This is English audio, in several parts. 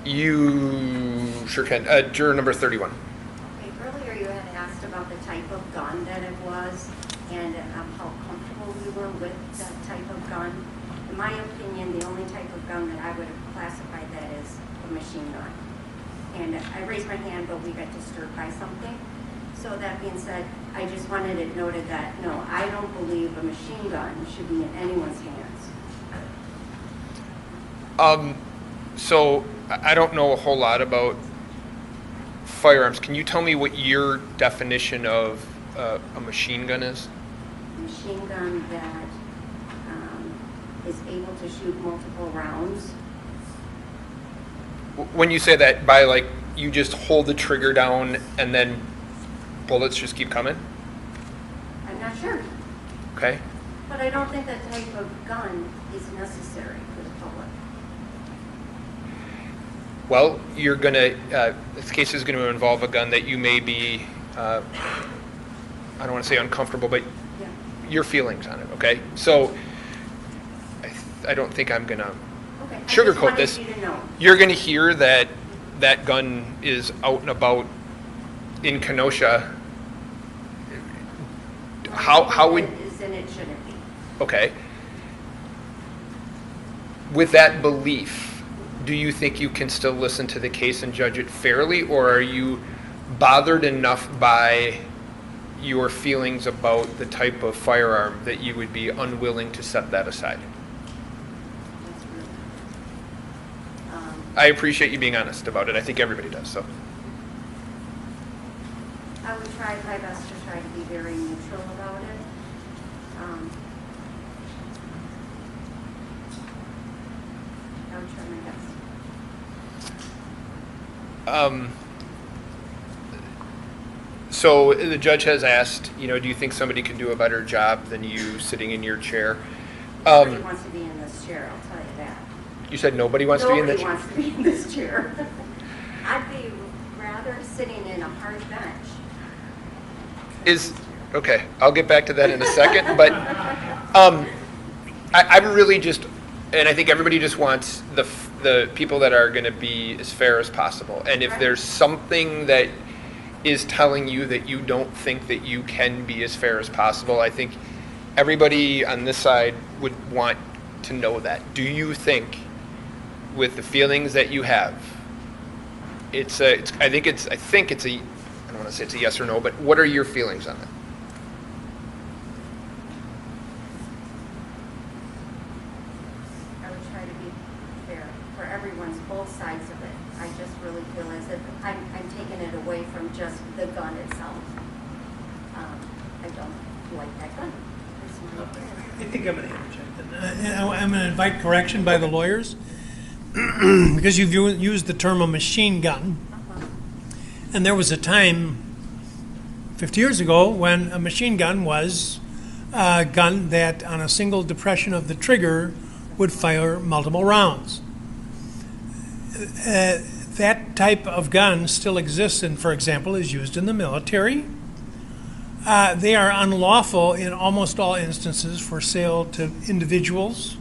You sure can. Juror number 31. Okay, earlier you had asked about the type of gun that it was and how comfortable we were with that type of gun. In my opinion, the only type of gun that I would have classified that is a machine gun. And I raised my hand, but we got disturbed by something. So that being said, I just wanted it noted that, no, I don't believe a machine gun should be in anyone's hands. So I don't know a whole lot about firearms. Can you tell me what your definition of a machine gun is? A machine gun that is able to shoot multiple rounds. When you say that, by like you just hold the trigger down and then bullets just keep coming? I'm not sure. Okay. But I don't think that type of gun is necessary for the public. Well, you're going to, this case is going to involve a gun that you may be, I don't want to say uncomfortable, but Yeah. your feelings on it, okay? So I don't think I'm going to Okay. I just sugarcoat wanted this. you to know. You're going to hear that that gun is out and about in Kenosha. How would... It is and it shouldn't be. Okay. With that belief, do you think you can still listen to the case and judge it fairly, or are you bothered enough by your feelings about the type of firearm that you would be unwilling to set that aside? That's rude. I appreciate you being honest about it. I think everybody does. So, I would try my best to try to be very neutral about it. I would try my best. So the judge has asked, do you think somebody can do a better job than you sitting in your chair? Nobody wants to be in this chair, I'll tell you that. You said nobody wants to be in that chair? Nobody wants to be in this chair. I'd be rather sitting in a hard bench. Okay, I'll get back to that in a second, but I'm really just, and I think everybody just wants the people that are going to be as fair as possible. And if there's something that is telling you that you don't think that you can be as fair as possible, I think everybody on this side would want to know that. Do you think, with the feelings that you have, I think it's a, I don't want to say it's a yes or no, but what are your feelings on that? I would try to be fair for everyone's, both sides of it. I just really feel as if I'm taking it away from just the gun itself. I don't like that gun. I think I'm going to interject. I'm going to invite correction by the lawyers because you've used the term a machine gun. And there was a time 50 years ago when a machine gun was a gun that on a single depression of the trigger would fire multiple rounds. That type of gun still exists and, for example, is used in the military. They are unlawful in almost all instances for sale to individuals.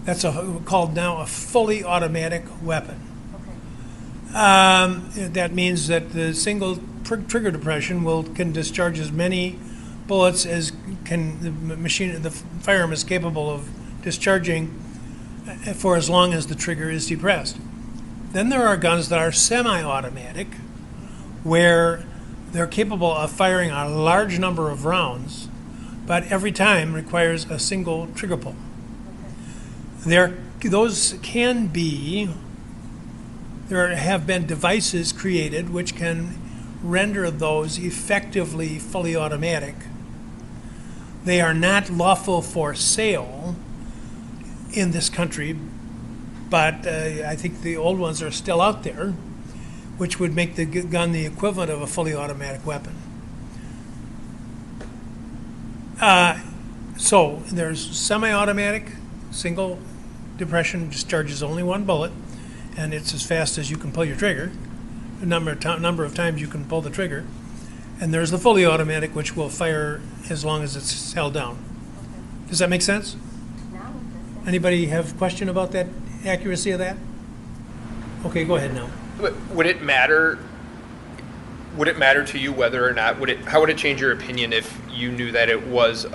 That's called now a fully automatic weapon. That means that the single trigger depression can discharge as many bullets as the firearm is capable of discharging for as long as the trigger is depressed. Then there are guns that are semi-automatic, where they're capable of firing a large number of rounds, but every time requires a single trigger pull. There have been devices created which can render those effectively fully automatic. They are not lawful for sale in this country, but I think the old ones are still out there, which would make the gun the equivalent of a fully automatic weapon. So there's semi-automatic, single depression, discharges only one bullet, and it's as fast as you can pull your trigger, the number of times you can pull the trigger. And there's the fully automatic, which will fire as long as it's held down. Does that make sense? Now, Anybody have a question about that accuracy of that? Okay, go ahead now. Would it matter? Would it matter to you whether or not how would it change your opinion if you knew that it was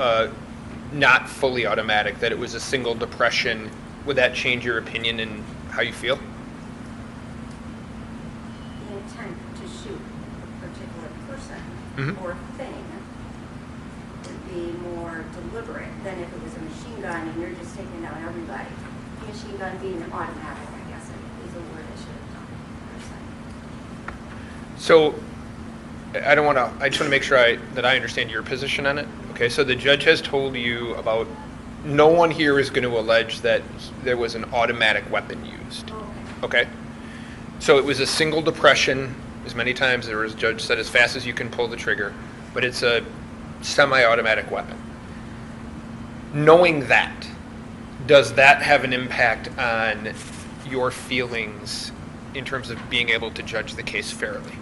not fully automatic, that it was a single depression? Would that change your opinion and how you feel? The intent to shoot a particular person Mhm. or thing would be more deliberate than if it was a machine gun and you're just taking down everybody. Machine gun being automatic, I guess, is a word I should have done. So I don't want to. I just want to make sure that I understand your position on it. Okay, so the judge has told you about. No one here is going to allege that there was an automatic weapon used. Okay. Okay, so it was a single depression. As many times as the judge said, as fast as you can pull the trigger, but it's a semi-automatic weapon. Knowing that, does that have an impact on your feelings in terms of being able to judge the case fairly?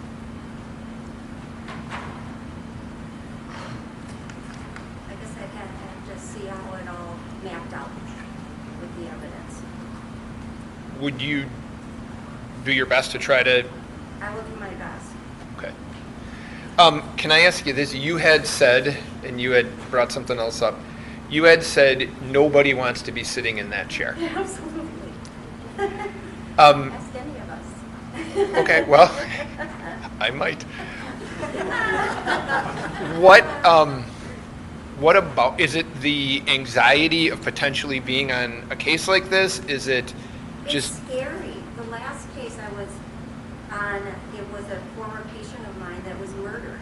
I guess I'd have to just see how it all mapped out with the evidence. Would you do your best to try to? I will do my best. Okay. Can I ask you this? You had said, and you had brought something else up. You had said nobody wants to be sitting in that chair. Absolutely. Um, Ask any of us. Okay, well, I might. What about, is it the anxiety of potentially being on a case like this? Is it just? It's scary. The last case I was on, it was a former patient of mine that was murdered.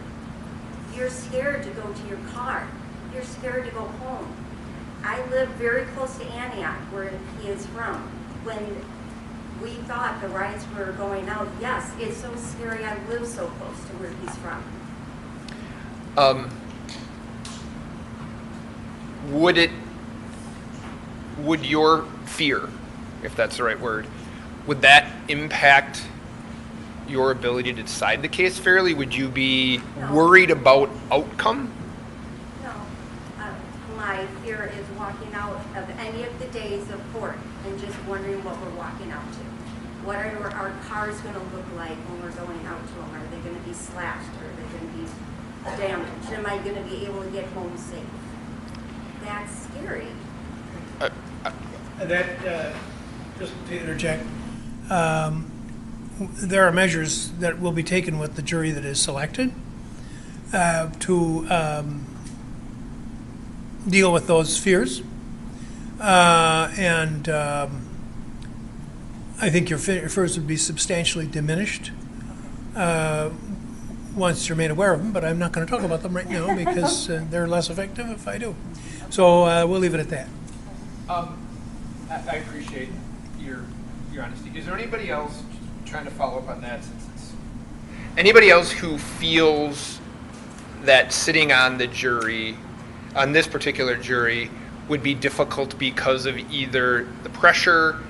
You're scared to go to your car. You're scared to go home. I live very close to Antioch, where he is from. When we thought the riots were going out, yes, it's so scary. I live so close to where he's from. Would your fear, if that's the right word, would that impact your ability to decide the case fairly? Would you be No. worried about outcome? No, my fear is walking out of any of the days of court and just wondering what we're walking out to. What are our cars going to look like when we're going out to them? Are they going to be slashed? Are they going to be damaged? Am I going to be able to get home safe? That's scary. Just to interject, there are measures that will be taken with the jury that is selected to deal with those fears. And I think your fears would be substantially diminished once you're made aware of them, but I'm not going to talk about them right now because they're less effective if I do. So we'll leave it at that. I appreciate your honesty. Is there anybody else, trying to follow up on that, anybody else who feels that sitting on the jury, on this particular jury, would be difficult because of either the pressure,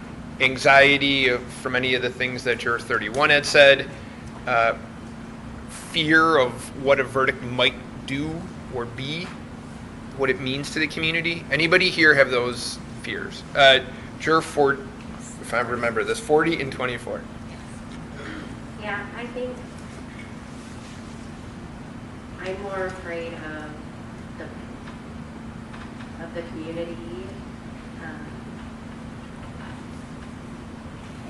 anxiety from any of the things that Juror 31 had said, fear of what a verdict might do or be, what it means to the community? Anybody here have those fears? Juror 4, if I remember this, 40 and 24. Yeah, I think I'm more afraid of the community,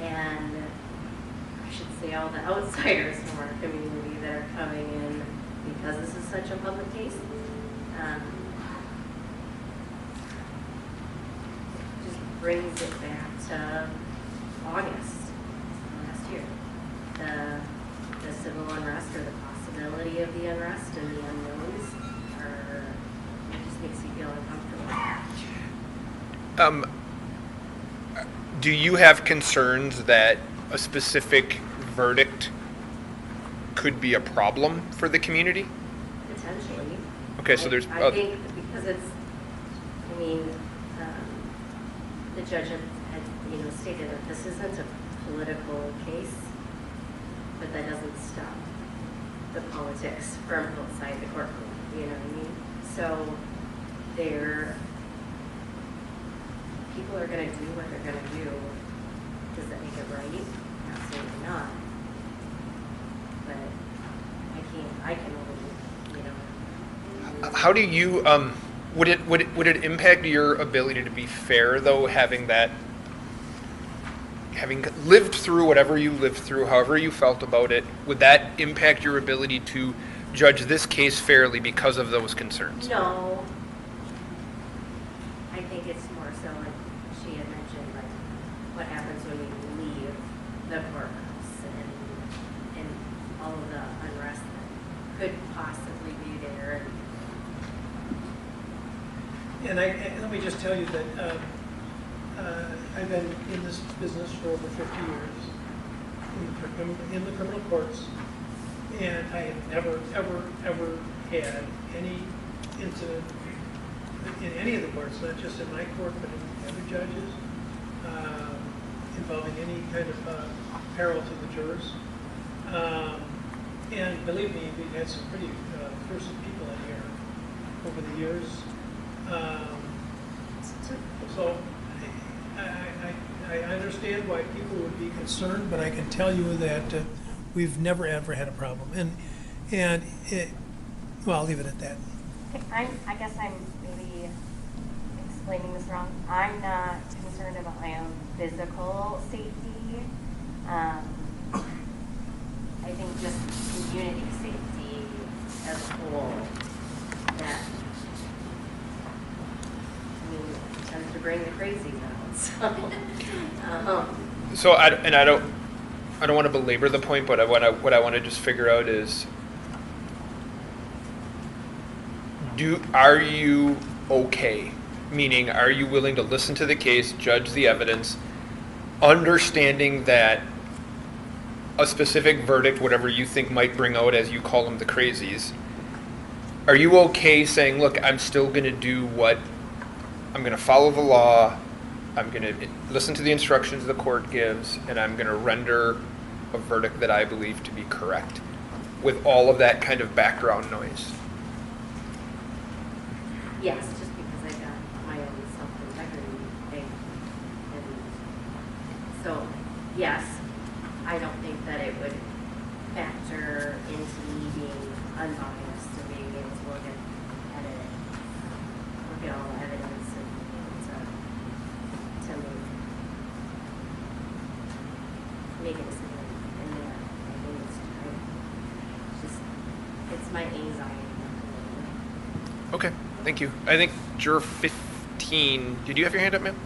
and I should say all the outsiders from our community that are coming in because this is such a public case. Just brings it back to August last year. The civil unrest, or the possibility of the unrest and the unknowns, it just makes you feel uncomfortable. Do you have concerns that a specific verdict could be a problem for the community? Potentially. Okay, so there's. I think because it's, I mean, the judge had stated that this isn't a political case, but that doesn't stop the politics from outside the courtroom. You know what I mean? So people are going to do what they're going to do. Does that make it right? Absolutely not. But I can only, you know. How do you, would it impact your ability to be fair, though, having lived through whatever you lived through, however you felt about it, would that impact your ability to judge this case fairly because of those concerns? No. I think it's more so like she had mentioned, like what happens when you leave the courthouse and all of the unrest that could possibly be there. And let me just tell you that I've been in this business for over 50 years in the criminal courts, and I have never, ever had any incident in any of the courts, not just in my court, but in other judges, involving any kind of peril to the jurors. And believe me, we've had some pretty fearsome people in here over the years. So I understand why people would be concerned, but I can tell you that we've never ever had a problem. And well, I'll leave it at that. I guess I'm maybe explaining this wrong. I'm not concerned about my own physical safety. I think just community safety as a whole. That, I mean, tends to bring the crazies out. So I don't want to belabor the point, but what I want to just figure out is, are you okay? Meaning, are you willing to listen to the case, judge the evidence, understanding that a specific verdict, whatever you think might bring out, as you call them, the crazies, are you okay saying, look, I'm still going to do I'm going to follow the law, I'm going to listen to the instructions the court gives, and I'm going to render a verdict that I believe to be correct, with all of that kind of background noise? Yes, just because I got my own self-integrity thing. And so, yes, I don't think that it would factor into me being unbiased and being able to look at it, look at all the evidence and to make a decision. And then I think it's just, it's my anxiety. Okay, thank you. I think juror 15, did you have your hand up, ma'am?